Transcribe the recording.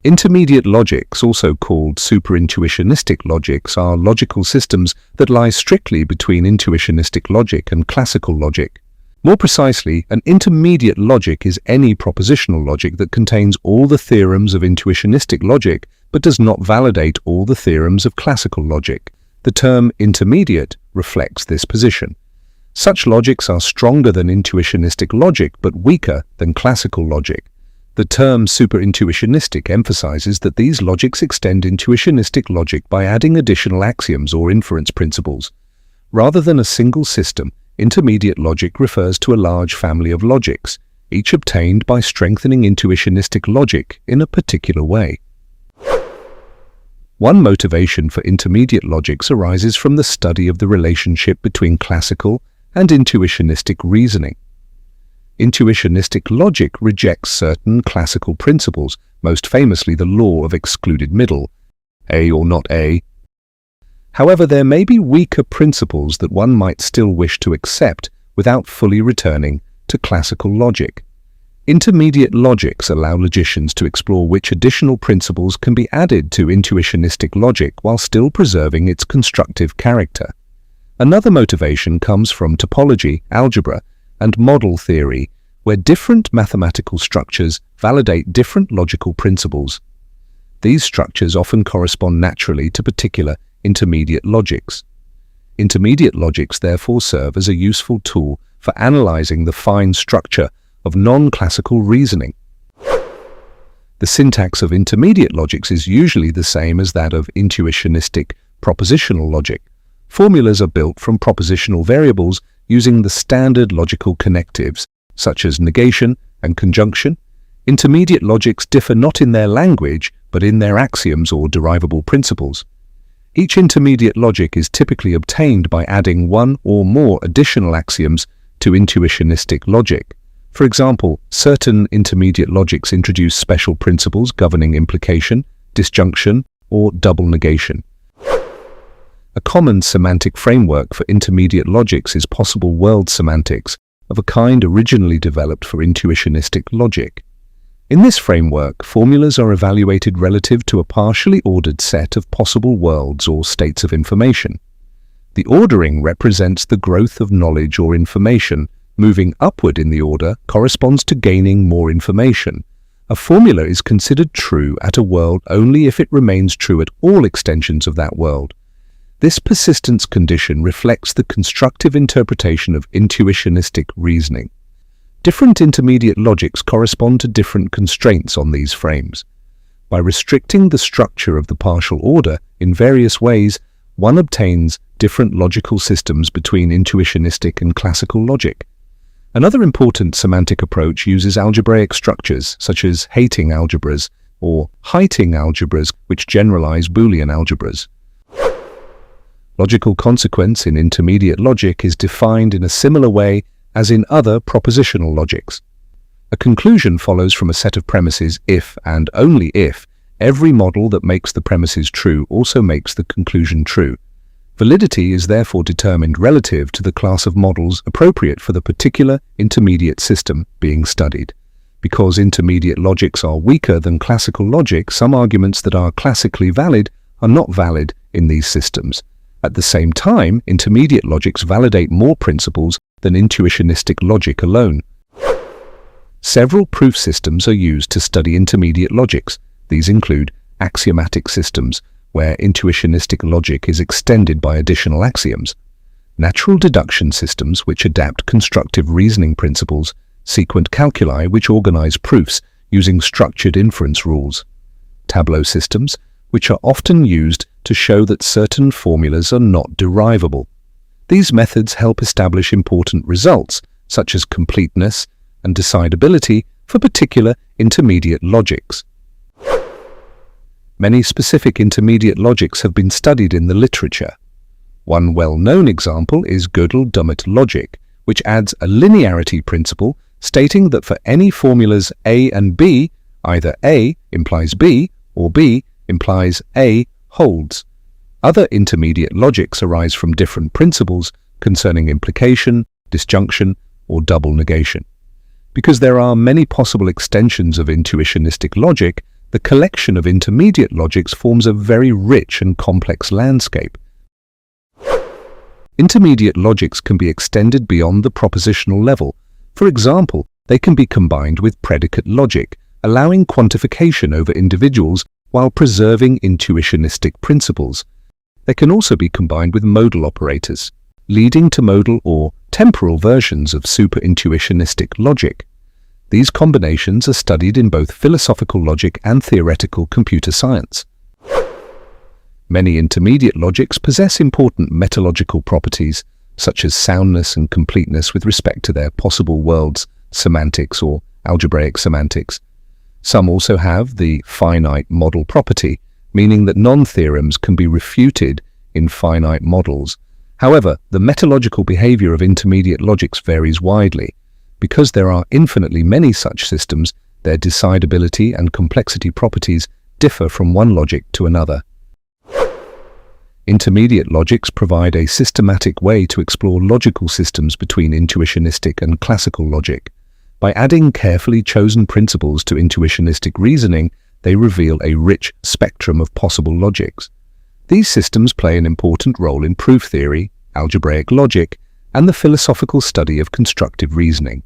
Intermediate logics, also called superintuitionistic logics, are logical systems that lie strictly between intuitionistic logic and classical logic. More precisely, an intermediate logic is any propositional logic that contains all the theorems of intuitionistic logic but does not validate all the theorems of classical logic. The term intermediate reflects this position. Such logics are stronger than intuitionistic logic but weaker than classical logic. The term superintuitionistic emphasizes that these logics extend intuitionistic logic by adding additional axioms or inference principles. Rather than a single system, intermediate logic refers to a large family of logics, each obtained by strengthening intuitionistic logic in a particular way. One motivation for intermediate logics arises from the study of the relationship between classical and intuitionistic reasoning. Intuitionistic logic rejects certain classical principles, most famously the law of excluded middle, A or not A. However, there may be weaker principles that one might still wish to accept without fully returning to classical logic. Intermediate logics allow logicians to explore which additional principles can be added to intuitionistic logic while still preserving its constructive character. Another motivation comes from topology, algebra, and model theory, where different mathematical structures validate different logical principles. These structures often correspond naturally to particular intermediate logics. Intermediate logics therefore serve as a useful tool for analyzing the fine structure of non-classical reasoning. The syntax of intermediate logics is usually the same as that of intuitionistic propositional logic. Formulas are built from propositional variables using the standard logical connectives, such as negation and conjunction. Intermediate logics differ not in their language, but in their axioms or derivable principles. Each intermediate logic is typically obtained by adding one or more additional axioms to intuitionistic logic. For example, certain intermediate logics introduce special principles governing implication, disjunction, or double negation. A common semantic framework for intermediate logics is possible world semantics, of a kind originally developed for intuitionistic logic. In this framework, formulas are evaluated relative to a partially ordered set of possible worlds or states of information. The ordering represents the growth of knowledge or information. Moving upward in the order corresponds to gaining more information. A formula is considered true at a world only if it remains true at all extensions of that world. This persistence condition reflects the constructive interpretation of intuitionistic reasoning. Different intermediate logics correspond to different constraints on these frames. By restricting the structure of the partial order in various ways, one obtains different logical systems between intuitionistic and classical logic. Another important semantic approach uses algebraic structures, such as hating algebras or heighting algebras, which generalize Boolean algebras. Logical consequence in intermediate logic is defined in a similar way as in other propositional logics. A conclusion follows from a set of premises if and only if every model that makes the premises true also makes the conclusion true. Validity is therefore determined relative to the class of models appropriate for the particular intermediate system being studied. Because intermediate logics are weaker than classical logic, some arguments that are classically valid are not valid in these systems. At the same time, intermediate logics validate more principles than intuitionistic logic alone. Several proof systems are used to study intermediate logics. These include axiomatic systems, where intuitionistic logic is extended by additional axioms; natural deduction systems, which adapt constructive reasoning principles; sequent calculi, which organize proofs using structured inference rules; tableau systems, which are often used to show that certain formulas are not derivable. These methods help establish important results, such as completeness and decidability for particular intermediate logics. Many specific intermediate logics have been studied in the literature. One well-known example is Gödel-Dummett logic, which adds a linearity principle stating that for any formulas A and B, either A implies B or B implies A holds. Other intermediate logics arise from different principles concerning implication, disjunction, or double negation. Because there are many possible extensions of intuitionistic logic, the collection of intermediate logics forms a very rich and complex landscape. Intermediate logics can be extended beyond the propositional level. For example, they can be combined with predicate logic, allowing quantification over individuals while preserving intuitionistic principles. They can also be combined with modal operators, leading to modal or temporal versions of super-intuitionistic logic. These combinations are studied in both philosophical logic and theoretical computer science. Many intermediate logics possess important metalogical properties, such as soundness and completeness with respect to their possible worlds, semantics or algebraic semantics. Some also have the finite model property, meaning that non-theorems can be refuted in finite models. However, the metalogical behavior of intermediate logics varies widely. Because there are infinitely many such systems, their decidability and complexity properties differ from one logic to another. Intermediate logics provide a systematic way to explore logical systems between intuitionistic and classical logic. By adding carefully chosen principles to intuitionistic reasoning, they reveal a rich spectrum of possible logics. These systems play an important role in proof theory, algebraic logic, and the philosophical study of constructive reasoning.